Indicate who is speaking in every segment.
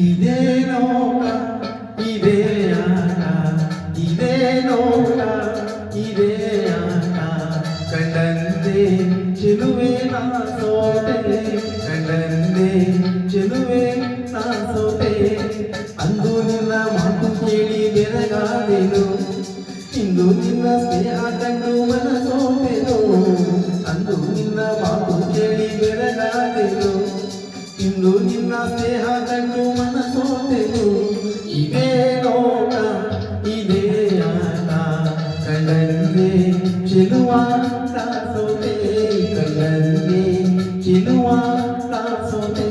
Speaker 1: ಇದೇ ನೋಟ ಇದೇ ಆಟ ಇದೇ ನೋಟ ಇದೇ ಆಟ ಕಂಡಂತೆ ಚೆಲುವೆ ನಾ ಸೋತೆ ಕಂಡಂತೆ ಚೆಲುವೆ ನಾ ಸೋತೆ ಅಂದು ನಿನ್ನ ಮಾತು ಕೇಳಿ ಬೆರಗಾದೆನು ಇಂದು ನಿನ್ನ ಸ್ನೇಹ ಕಂಡು ಮನಸೋತೆನು ಅಂದು ನಿನ್ನ ಮಾತು ಕೇಳಿ ಬೆರಗಾದೆನು ಇಂದು ನಿನ್ನ ಸ್ನೇಹ ಕಂಡು ಮನಸೋತೆನು ಇದೇ ನೋಟ ಇದೇ ಆಟ ಕಂಡಂತೆ ಚೆಲುವ ಸೋತೆ ಕಂಡಂತೆ ಚೆಲುವ ಸೋತೆ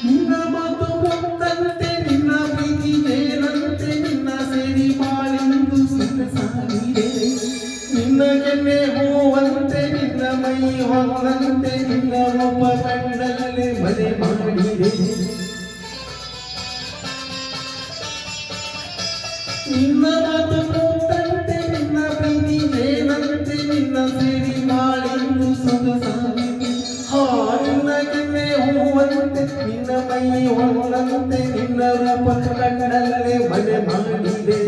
Speaker 1: ನಿನ್ನ ಮಾತು ಮುತ್ತಂತೆ ನಿನ್ನ ಪ್ರೀತಿ ಜೇನಂತೆ ನಿನ್ನ ಸೇರಿ ಬಾಳೆಂದು ಸೊಗಸಾಗಿದೆ ನಿನ್ನ ಕೆನ್ನೆ ಹೂವಂತೆ ನಿನ್ನ ಮೈ ಹೊಂದಂತೆ ನಿನ್ನ ರೂಪ ಕಣ್ಣಲ್ಲೇ ಮನೆ ಮಾಡಿದೆ ನಿನ್ನ ಮಾತು ಮುತ್ತಂತೆ ನಿನ್ನ ಪ್ರೀತಿ ಜೇನಂತೆ ನಿನ್ನ ಸೇರಿ ಬಾಳೆಂದು ಸೊಗಸಾಗಿದೆ ನಿನ್ನ ಕೆನ್ನೆ ಹೂವಂತೆ ನಿನ್ನ ಮೈ ಹೊನ್ನಂತೆ ನಿನ್ನ ರೂಪ ಕಣ್ಣಲ್ಲೇ ಮನೆ ಮಾಡಿದೆ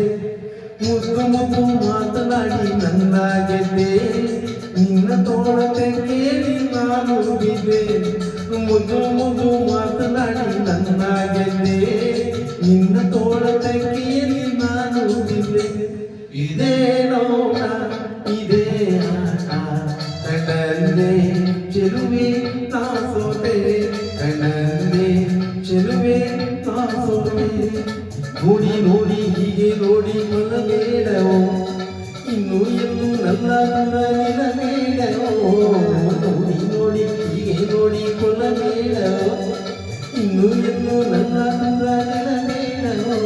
Speaker 1: ಮುದ್ದು ಮುದ್ದು ಮಾತನಾಡಿ ನನ್ನ ಗೆದ್ದೆ ನಿನ್ನ ತೋಳತೆ ಕೇಳಿ ನಾನು ಬಿದ್ದೆ ಮುದ್ದು ಮುದ್ದು ಮಾತನಾಡಿ ನನ್ನ ಗೆದ್ದೆ ನಿನ್ನ ತೋಳತೆ ಕೇಳಿ ನಾನು ಬಿದ್ದೆ ಇದೇ ನೋಟ ಇದೇ ಆಟ ಕಂಡಂತೆ ಚೆಲುವೆ ನಾ ಸೋತೆ ಕಂಡಂತೆ ಚೆಲುವೆ ನಾ ಸೋತೆ ನೋಡಿ ನೋಡಿ ಹೀಗೆ ನೋಡಿ ಕೊಲ್ಲಬೇಡವೋ ಇನ್ನು ಎಂದು ನನ್ನ ನಿಲ್ಲಬೇಡವೋ ನೋಡಿ ನೋಡಿ ಹೀಗೆ ನೋಡಿ ಕೊಲ್ಲಬೇಡವೋ ಇನ್ನು ಎಂದು ನನ್ನ ನಿಲ್ಲಬೇಡವೋ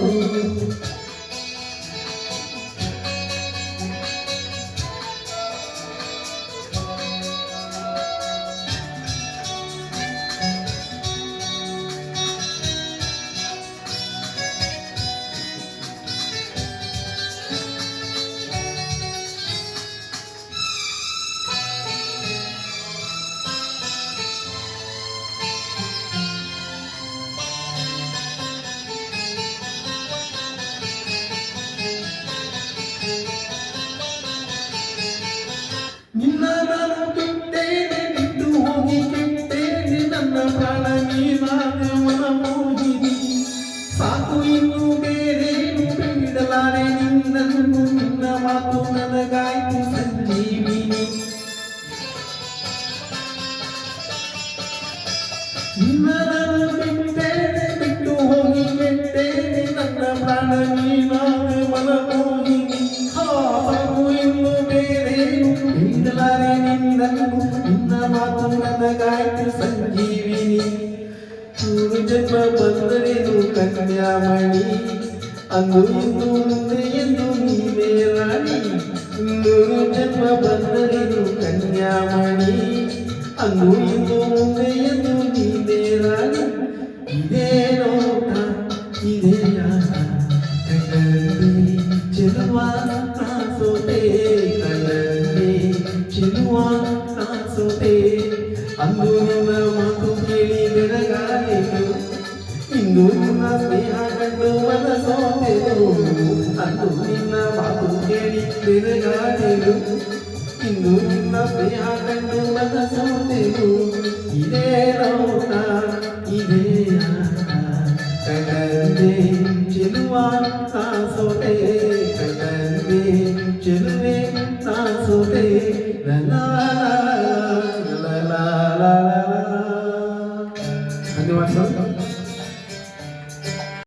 Speaker 1: ನಿನ್ನ ನಾನು ಬಿಟ್ಟೇನೆ ಬಿಟ್ಟು ಹೋಗಿ ಕೆಟ್ಟೇನೆ ನನ್ನ ಪ್ರಾಣ ನೀನಾದೆ ಮನಮೋಹಿನಿ ಸಾಕು ಇನ್ನು ಬೇರೇನು ಬಿಡಲಾರೆ ನಿನ್ನನ್ನು ನಿನ್ನ ಮಾತು ನನಗಾಯ್ತು ಸಂಜೀವಿನಿ ನಿನ್ನ ನಾನು ಬಿಟ್ಟೇನೆ ಬಿಟ್ಟು ಹೋಗಿ ಕೆಟ್ಟೇನೆ ನನ್ನ ಪ್ರಾಣ ನೀನಾದೆ ಮನಮೋಹಿನಿ ಸಾಕು ಇನ್ನು ಬೇರೇನು ಬಿಡಲಾರೆ ನಿನ್ನನ್ನು ನಿನ್ನ ಮಾತು ನನಗಾಯ್ತು ಸಂಜೀವಿನಿ ನೂರು ಜನ್ಮ ಬಂದರೇನು ಕನ್ಯಾಮಣಿ ಅಂದು ಇಂದು ಮುಂದೆ ಎಂದು ನೀವೇ ರಾಣಿ ನೂರು ಜನ್ಮ ಬಂದರೇನು ಕನ್ಯಾಮಣಿ ಅಂದು ಇಂದು ಮುಂದೆ ಎಂದು ನೀವೇ ರಾಣಿ ಇದೇ ನೋಟ ಇದೇ ಆಟ ಕಂಡಂತೆ ಚೆಲುವ ಸೋತೆ ಕಂಡಂತೆ ಚೆಲುವ ಸೋತೆ ಅಂದು ನಿನ್ನ ಮಾತು ಕೇಳಿ ಬೆರಗಾದೆನು ಇಂದು ನಿನ್ನ ಸ್ನೇಹ ಕಂಡು ಮನಸೋತೆನು ಅಂದು ನಿನ್ನ ಮಾತು ಕೇಳಿ ಬೆರಗಾದೆನು ಇಂದು ನಿನ್ನ ಸ್ನೇಹ ಕಂಡು ಮನಸೋತೆನು ಇದೇ ನೋಟ ಇದೇ ಆಟ ಕಂಡಂತೆ ಚೆಲುವ ಸೋತೆ ಕಂಡಂತೆ ಚೆಲುವೆ ಸೋತೆ ಲಲಾ ಧನ್ಯವಾದ.